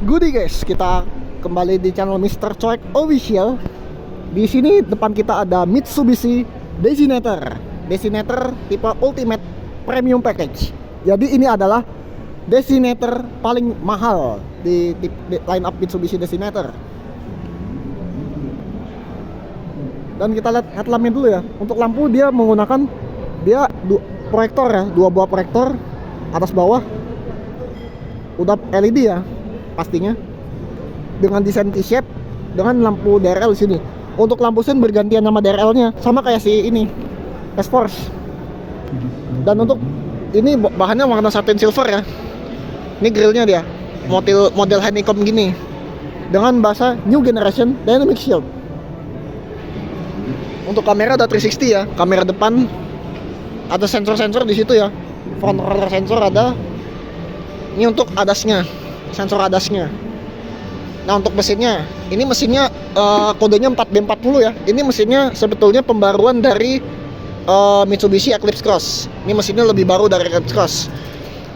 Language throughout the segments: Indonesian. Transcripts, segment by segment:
Goodie guys, kita kembali di channel Mr. Coek Official. Di sini depan kita ada Mitsubishi Designator. Designator tipe Ultimate Premium Package. Jadi ini adalah Designator paling mahal di line up Mitsubishi Designator. Dan kita lihat headlampnya dulu ya. Untuk lampu dia menggunakan proyektor ya, dua buah proyektor atas bawah. Udah LED ya pastinya, dengan desain T-shape dengan lampu DRL di sini. Untuk lampu sen bergantian nama DRL-nya, sama kayak si ini S-Force. Dan untuk ini bahannya warna satin silver ya. Ini grillnya dia model honeycomb gini dengan bahasa New Generation Dynamic Shield. Untuk kamera ada 360 ya, kamera depan ada sensor-sensor di situ ya. Front roller sensor ada. Ini untuk ADAS-nya, sensor ADAS-nya. Nah untuk mesinnya, ini mesinnya kodenya 4B40 ya. Ini mesinnya sebetulnya pembaruan dari Mitsubishi Eclipse Cross. Ini mesinnya lebih baru dari Eclipse Cross.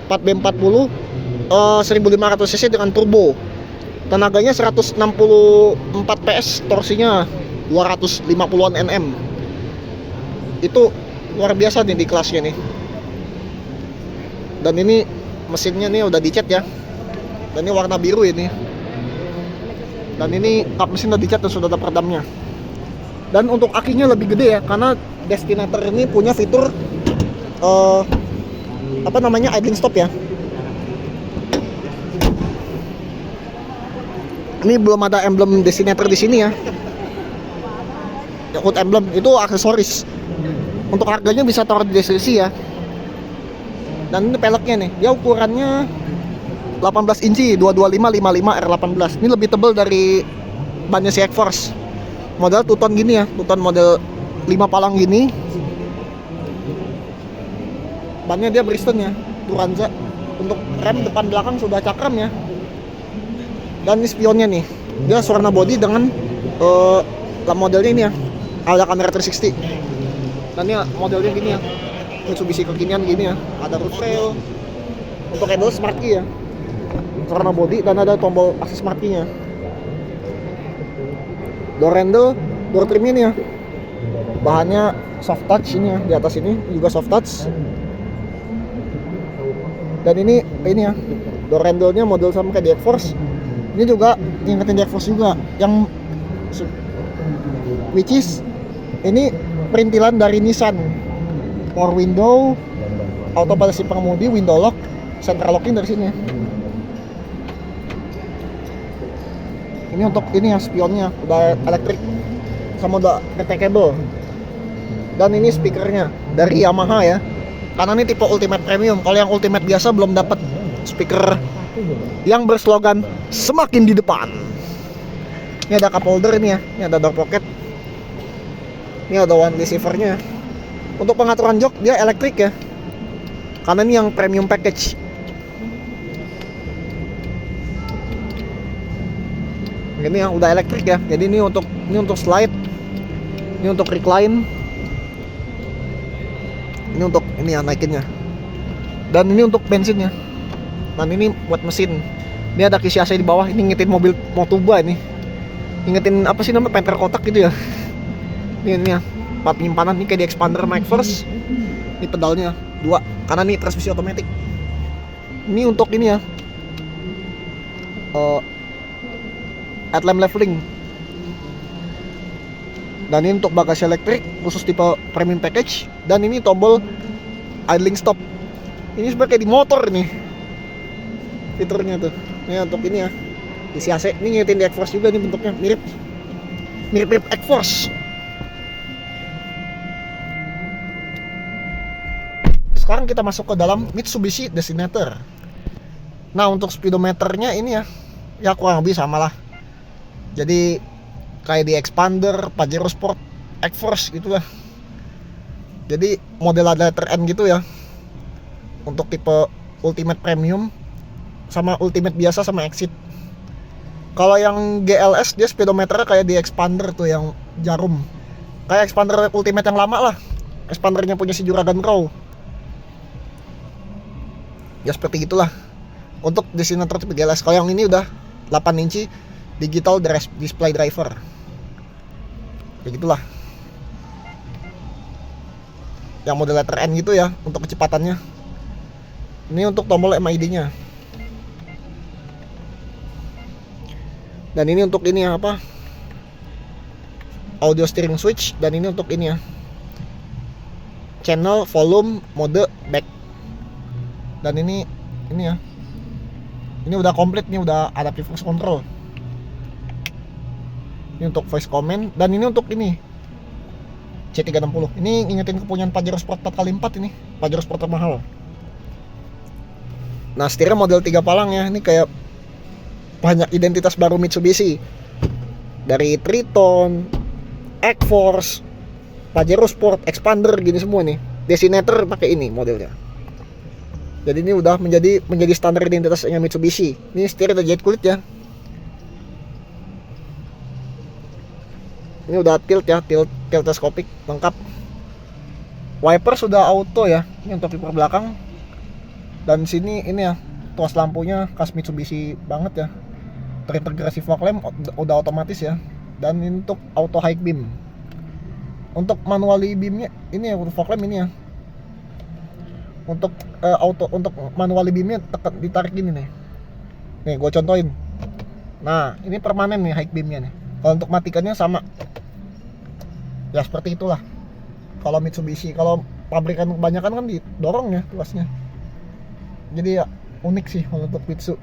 4B40 1500 cc dengan turbo. Tenaganya 164 PS, torsinya 250-an Nm. Itu luar biasa nih di kelasnya nih. Dan ini mesinnya nih udah dicat ya. Dan ini warna biru ini. Dan ini kap mesin udah dicat dan sudah ada peredamnya. Dan untuk akinya lebih gede ya, karena Designator ini punya fitur idling stop ya. Ini belum ada emblem Designator di sini ya. Hood emblem itu aksesoris. Untuk harganya bisa taruh di deskripsi ya. Dan ini peleknya nih, dia ukurannya 18 inci 225/55 R18. Ini lebih tebal dari bannya si X-Force. Model two-tone gini ya, two-tone model 5 palang gini. Bannya dia Bridgestone ya, Turanza. Untuk rem depan belakang sudah cakram ya. Dan ini spionnya nih, dia warna body dengan modelnya ini ya, ada kamera 360. Dan ini modelnya gini ya, Mitsubishi kekinian gini ya, ada roof rail. Untuk handle smart key ya, warna body, dan ada tombol akses smart key-nya. Door handle, door trim ini ya, bahannya soft touch ini ya, di atas ini juga soft touch. Dan ini ya, door handle-nya model sama kayak di X-Force. Ini juga ngingetin di X-Force juga, yang which is ini perintilan dari Nissan. Power window, auto pada si pengemudi, window lock, central locking dari sini. Ini untuk ini ya, spionnya udah elektrik sama udah retractable. Dan ini speakernya dari Yamaha ya, karena ini tipe Ultimate Premium. Kalau yang Ultimate biasa belum dapat speaker yang berslogan semakin di depan. Ini ada cup holder ini ya, ini ada door pocket, ini ada one receiver-nya. Untuk pengaturan jok dia elektrik ya, karena ini yang premium package. Ini yang udah elektrik ya. Jadi ini untuk slide, ini untuk recline, ini untuk ini ya naikinnya. Dan ini untuk bensinnya. Dan ini buat mesin. Ini ada kisi AC di bawah. Ini ngingetin mobil Motuba ini. Ingetin apa sih namanya, penter kotak gitu ya. Ini ya, tempat penyimpanan. Ini kayak di expander Mike First. Ini pedalnya 2, karena ini transmisi otomatis. Ini untuk ini ya, headlamp leveling. Dan ini untuk bagasi elektrik khusus tipe premium package. Dan ini tombol idling stop. Ini sebenarnya kayak di motor nih fiturnya tuh. Ini untuk ini ya, isi AC. Ini ngingetin di X-Force juga nih, bentuknya mirip X-Force. Sekarang kita masuk ke dalam Mitsubishi Designator. Nah untuk speedometernya ini ya kurang lebih sama lah. Jadi kayak di Expander, Pajero Sport, X-Force gitu lah. Jadi model ada letter N gitu ya. Untuk tipe Ultimate Premium sama Ultimate biasa sama Exit. Kalau yang GLS dia speedometernya kayak di Expander tuh yang jarum. Kayak Expander Ultimate yang lama lah. Expandernya punya si Juragan Crow. Ya seperti itulah. Untuk Designator tipe GLS. Kalau yang ini udah 8 inci digital display driver. Begitulah. Yang model letter N gitu ya untuk kecepatannya. Ini untuk tombol MID-nya. Dan ini untuk ini ya, apa? Audio steering switch. Dan ini untuk ini ya, channel, volume, mode, back. Dan ini ya. Ini udah komplit nih, udah adaptive voice control. Ini untuk voice command. Dan ini untuk ini C360. Ini ingetin kepunyaan Pajero Sport 4x4 ini. Pajero Sport termahal. Nah, setirnya model 3 palang ya. Ini kayak banyak identitas baru Mitsubishi. Dari Triton, X-Force, Pajero Sport, Expander gini semua nih. Designator pakai ini modelnya. Jadi ini udah menjadi standar identitasnya Mitsubishi. Ini setir udah jahit kulit ya. Ini udah tilt ya, tilt teleskopik lengkap. Wiper sudah auto ya. Ini untuk wiper belakang. Dan sini ini ya, tuas lampunya khas Mitsubishi banget ya. Terintegrasi fog lamp udah otomatis ya. Dan ini untuk auto high beam. Untuk manually beamnya ini ya, untuk fog lamp ini ya. Untuk untuk manually beamnya ditarik gini nih. Nih gue contohin. Nah ini permanen nih high beamnya nih. Kalau untuk matikannya sama. Ya seperti itulah. Kalau Mitsubishi, kalau pabrikan kebanyakan kan didorong ya tuasnya. Jadi ya unik sih kalau untuk Mitsu.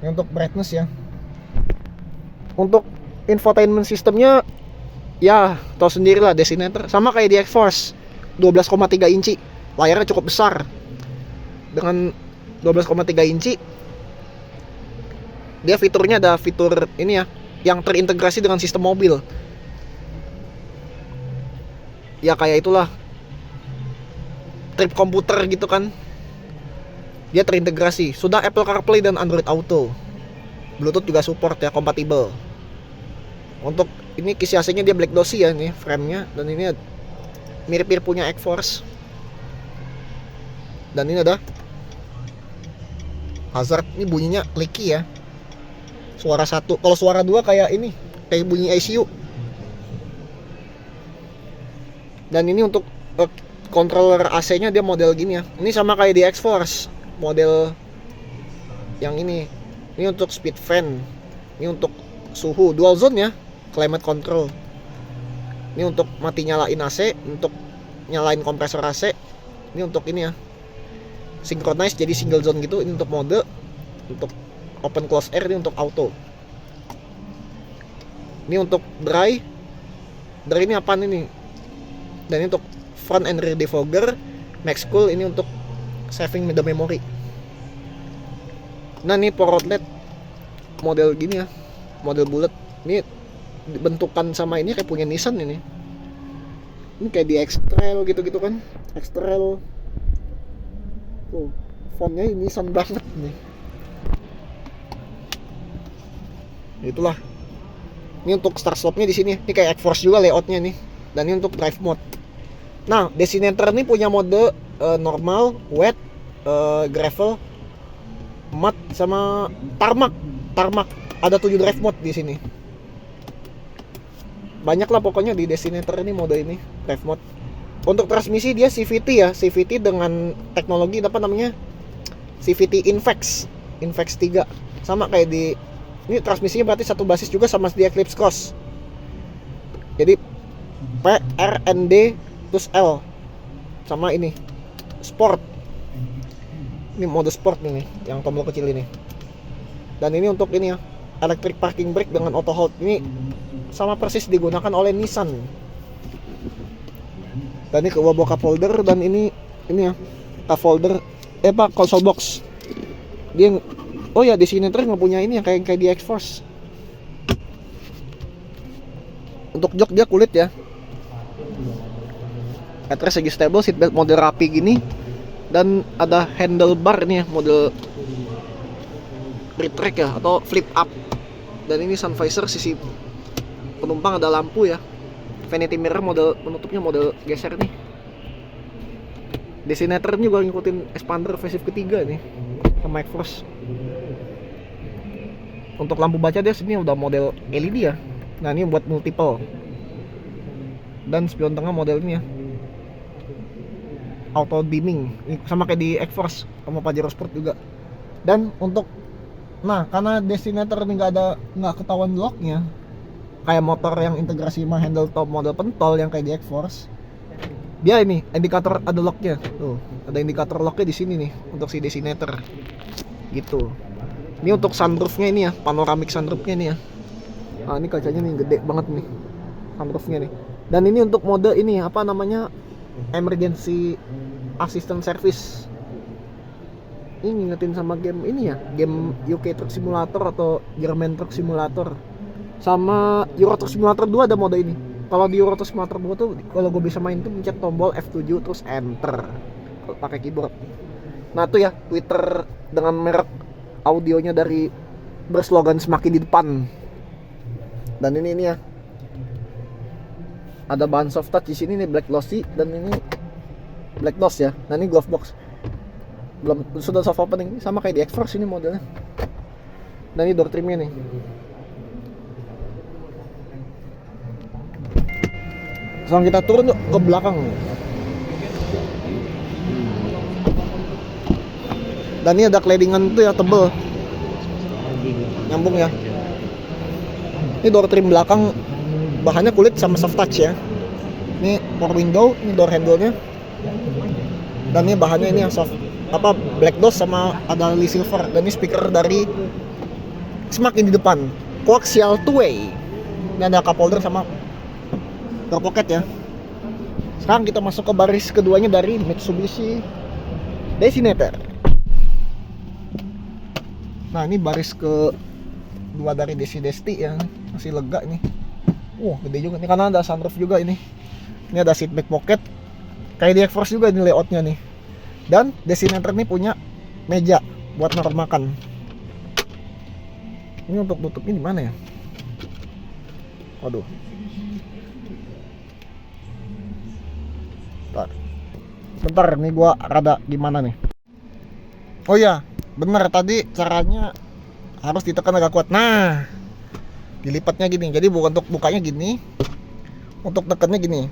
Ini untuk brightness ya. Untuk infotainment sistemnya ya tahu sendiri lah, designator sama kayak di X-Force 12,3 inci. Layarnya cukup besar. Dengan 12,3 inci dia fiturnya ada fitur ini ya yang terintegrasi dengan sistem mobil. Ya kayak itulah, trip komputer gitu kan. Dia terintegrasi. Sudah Apple CarPlay dan Android Auto. Bluetooth juga support ya, kompatibel. Untuk ini kisi AC-nya dia black glossy ya nih frame-nya. Dan ini mirip-mirip punya X-Force. Dan ini ada hazard. Ini bunyinya clicky ya. Suara 1. Kalau suara 2 kayak ini, kayak bunyi ICU. Dan ini untuk controller AC-nya dia model gini ya. Ini sama kayak di X-Force, model yang ini. Ini untuk speed fan. Ini untuk suhu dual zone ya, climate control. Ini untuk mati nyalain AC, untuk nyalain kompresor AC. Ini untuk ini ya, synchronize jadi single zone gitu. Ini untuk mode, untuk open close air. Ini untuk auto. Ini untuk dry ini apaan ini? Dan ini untuk front and rear defogger, max cool. Ini untuk saving the memory. Nah ini power outlet model gini ya, model bulat. Ini bentukan sama ini kayak punya Nissan ini. Ini kayak di X-Trail gitu-gitu kan. X-Trail tuh, fontnya Nissan banget nih. Itulah. Ini untuk start stopnya di sini. Ini kayak X-Force juga layoutnya nih. Dan ini untuk drive mode. Nah, designator ini punya mode normal, wet, gravel, mud, sama tarmac. Ada 7 drive mode di sini. Banyak lah pokoknya di designator ini mode ini, drive mode. Untuk transmisi dia CVT ya, CVT dengan teknologi apa namanya? CVT Invex 3. Sama kayak di ini transmisinya berarti satu basis juga sama di Eclipse Cross. Jadi P, R, N, D terus L. Sama ini Sport. Ini mode Sport ini, yang tombol kecil ini. Dan ini untuk ini ya, electric parking brake dengan auto hold. Ini sama persis digunakan oleh Nissan. Dan ini ke bawah cup holder. Dan ini ya, cup holder console box. Dia oh ya, di sini terus nggak punya ini yang kayak di X-Force. Untuk jok dia kulit ya. Headrest segi stable, seatbelt model rapi gini. Dan ada handlebar nih ya, model retract ya, atau flip up. Dan ini sun visor, sisi penumpang ada lampu ya. Vanity mirror model penutupnya model geser nih. Destinator ini juga ngikutin expander facelift ketiga nih sama X-Force. Untuk lampu baca dia sini udah model LED ya. Nah ini buat multiple. Dan spion tengah modelnya auto dimming sama kayak di X-Force sama Pajero Sport juga. Dan untuk karena Destinator ini nggak ketahuan locknya kayak motor yang integrasi sama handle top model pentol yang kayak di X-Force, dia ini indikator ada locknya tuh, ada indikator locknya di sini nih untuk si Destinator gitu. Ini untuk sunroofnya ini ya, panoramic sunroofnya ini ya. Nah ini kacanya nih gede banget nih sunroofnya nih. Dan ini untuk mode ini apa namanya, emergency assistant service. Ini ngingetin sama game ini ya, game UK Truck Simulator atau German Truck Simulator. Sama Euro Truck Simulator 2 ada mode ini. Kalau di Euro Truck Simulator 2 tuh kalau gue bisa main tuh pencet tombol F7 terus enter kalau pakai keyboard. Nah tuh ya Twitter dengan merek audionya dari berslogan semakin di depan. Dan ini ya. Ada bahan soft touch di sini nih, black glossy, dan ini black gloss ya. Nah ini glove box. Belum sudah soft opening sama kayak di X-Force ini modelnya. Dan ini door trimnya nih. Sekarang kita turun ke belakang. Dan ini ada claddingan tuh ya tebel. Nyambung ya. Ini door trim belakang bahannya kulit sama soft touch ya. Ini power window, ini door handle-nya. Dan ini bahannya ini yang soft black gloss sama ada Lee silver. Dan ini speaker dari semakin di depan, coaxial two-way. Ini ada cup holder sama door pocket ya. Sekarang kita masuk ke baris keduanya dari Mitsubishi Destinator. Nah ini baris kedua dari Desti ya, masih lega ini. Gede juga nih karena ada sunroof juga ini. Ini ada seat back pocket. Kayak di X-Force juga ini layoutnya nih. Dan Destinator ini punya meja buat naruh makan. Ini untuk tutupnya di mana ya? Waduh. Bentar, nih gua rada gimana nih? Oh iya, bener tadi caranya harus ditekan agak kuat. Nah, dilipatnya gini. Jadi bukan untuk bukanya gini, untuk tekannya gini.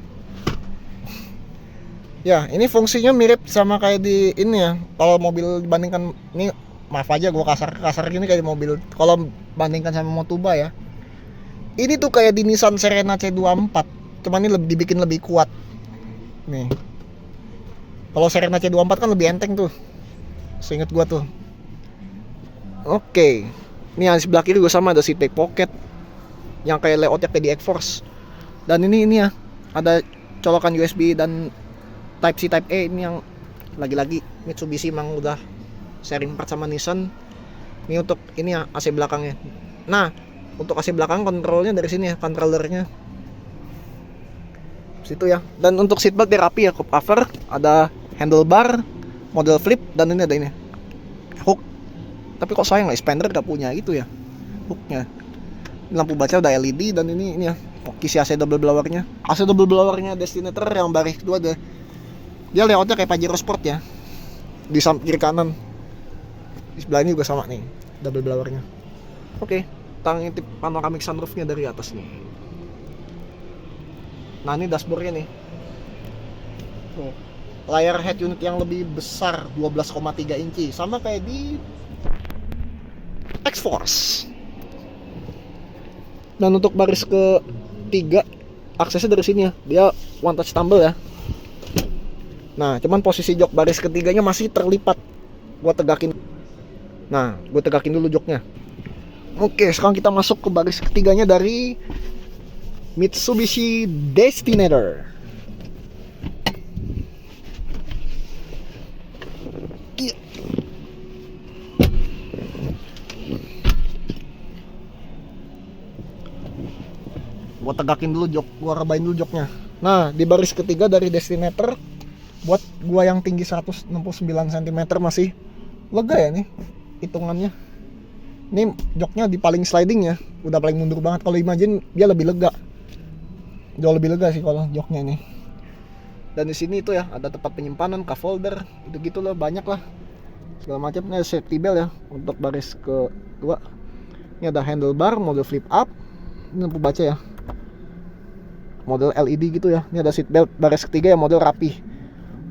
Ya, ini fungsinya mirip sama kayak di ini ya. Kalau mobil dibandingkan ini, maaf aja gua kasar gini kayak di mobil. Kalau bandingkan sama Motuba ya, ini tuh kayak di Nissan Serena C24, cuman ini dibikin lebih kuat. Nih. Kalau Serena C24 kan lebih enteng tuh, seinget gua tuh. Oke. Ini yang sebelah kiri juga sama, ada seat back pocket yang kayak layoutnya kayak di X-Force. Dan ini ya, ada colokan USB dan Type C Type A. Ini yang lagi-lagi Mitsubishi emang udah sharing part sama Nissan. Ini untuk ini ya AC belakangnya. Nah, untuk AC belakang kontrolnya dari sini ya, controllernya situ ya. Dan untuk seatbelt dia rapi ya, cup cover, ada handlebar, model flip, dan ini ada ini hook. Tapi kok sayang expander gak punya gitu ya hooknya. Lampu baca udah LED, dan ini ya kisi AC double blowernya. AC double blowernya Destinator yang baris kedua ada. Dia layoutnya kayak Pajero Sport ya, di samping kiri kanan. Di sebelah ini juga sama nih double blowernya. Oke, ngintip panoramic sunroofnya dari atas nih. Nah ini dashboardnya nih. Layar head unit yang lebih besar 12,3 inci, sama kayak di X-Force. Dan untuk baris ketiga aksesnya dari sini ya, dia one touch tumble ya. Nah cuman posisi jok baris ketiganya masih terlipat. Gua tegakin. Nah gue tegakin dulu joknya. Oke, sekarang kita masuk ke baris ketiganya dari Mitsubishi Destinator. Iya. Gua tegakin dulu jok, gua rebain dulu joknya. Nah, di baris ketiga dari Destinator, buat gua yang tinggi 169 cm masih lega ya nih hitungannya. Ini joknya di paling sliding ya, udah paling mundur banget. Kalau Imagine dia lebih lega, jauh lebih lega sih kalau joknya ini. Dan di sini tuh ya ada tempat penyimpanan, cup holder, gitu-gitu lah, banyak lah segala macam. Ini ada safety belt ya untuk baris kedua. Ini ada handlebar model flip up, ini lampu baca ya, model LED gitu ya. Ini ada seat belt baris ketiga ya, model rapi.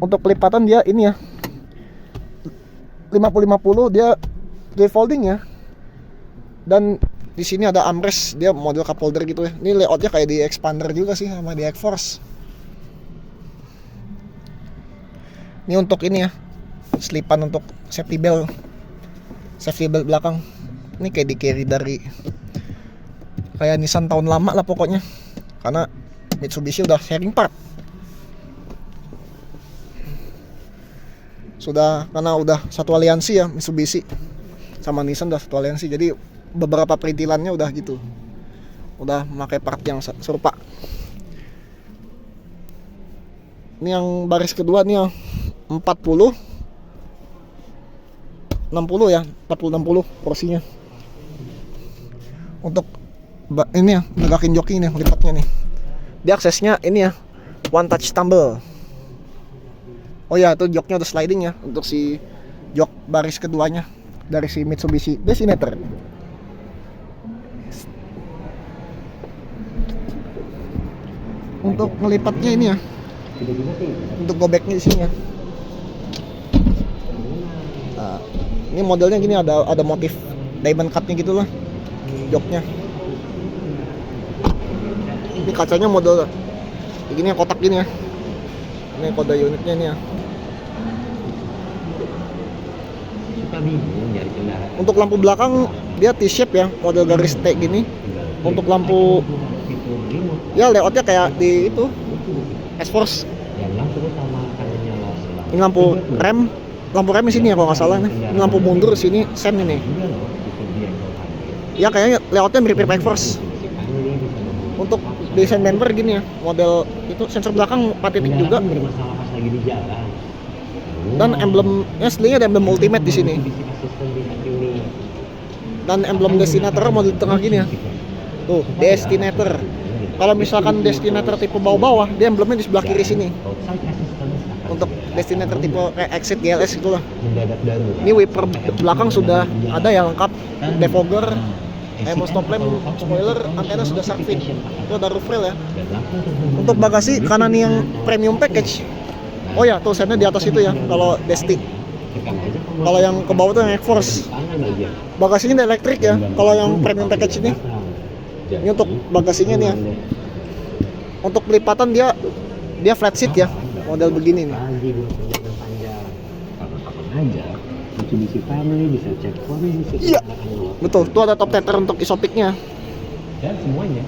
Untuk pelipatan dia ini ya 50-50, dia dual folding ya. Dan di sini ada armrest, dia model cup holder gitu ya. Ini layoutnya kayak di Expander juga sih sama di X-Force. Ini untuk ini ya, selipan untuk safety belt belakang. Ini kayak di carry dari kayak Nissan tahun lama lah pokoknya, karena Mitsubishi udah sharing part. Karena udah satu aliansi ya, Mitsubishi sama Nissan udah satu aliansi, jadi beberapa perintilannya udah gitu, udah memakai part yang serupa. Ini yang baris kedua nih ya, 40 60 ya, 40-60 porsinya. Untuk ini ya, negakin joki nih, lipatnya nih. Dia aksesnya ini ya, one touch tumble. Oh ya, itu joknya udah sliding ya, untuk si jok baris keduanya dari si Mitsubishi Destinator. Untuk ngelipatnya ini ya, untuk gobeknya di sini ya. Nah, ini modelnya gini, ada motif diamond cutnya gitu lah joknya. Ini kacanya model begini ya, kotak gini ya. Ini kode unitnya ini ya. Untuk lampu belakang dia T-shape ya, model garis T gini. Untuk lampu ya layoutnya kayak di itu X-Force. Ini lampu rem di sini ya kalau nggak salah nih. Ini lampu mundur sini sen ini. Ya kayaknya layoutnya mirip-mirip X-Force. Untuk desain bumper gini ya, model itu sensor belakang 4 titik juga. Dan emblemnya aslinya ada emblem Ultimate di sini. Dan emblem Destinator model tengah gini ya. Tuh, Destinator. Kalau misalkan Destinator tipe bawah-bawah, dia emblemnya di sebelah kiri sini. Untuk Destinator tipe kayak Exit GLS itulah. Ini wiper belakang sudah ada yang lengkap, defogger, stop lamp, spoiler, antena sudah shark fin. Itu ada roof rail ya. Untuk bagasi kanan yang premium package. Oh ya, tuh sennya di atas itu ya kalau Desti. Kalau yang ke bawah tuh yang X-Force. Bagasinya elektrik ya. Kalau yang premium package ini. Ini untuk bagasinya nih ya. Untuk pelipatan dia flat seat ya, model begini nih. Iya, betul. Tuh ada top tether untuk isopiknya. Dan semuanya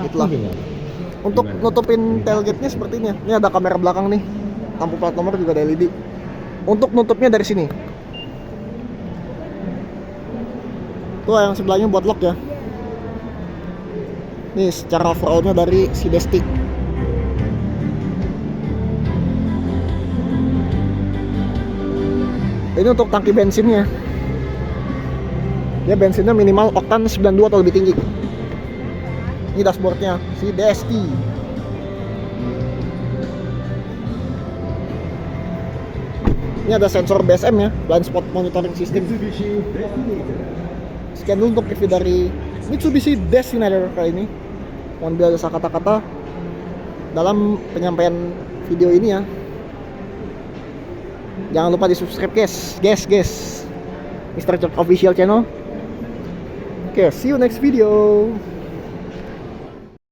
Itulah. Untuk nutupin tailgate-nya seperti ini. Ini ada kamera belakang nih. Lampu plat nomor juga ada LED. Untuk nutupnya dari sini. Tuh yang sebelahnya buat lock ya. Nih secara overall-nya dari si Desti. Ini untuk tangki bensinnya. Ya bensinnya minimal oktan 92 atau lebih tinggi. Ini dashboardnya si Desti. Ini ada sensor BSM ya, blind spot monitoring system. Sekian dulu untuk review dari Mitsubishi Destinator kali ini. Mohon bila ada kata-kata dalam penyampaian video ini ya. Jangan lupa di subscribe guys. Mr. Church official channel. Oke, see you next video.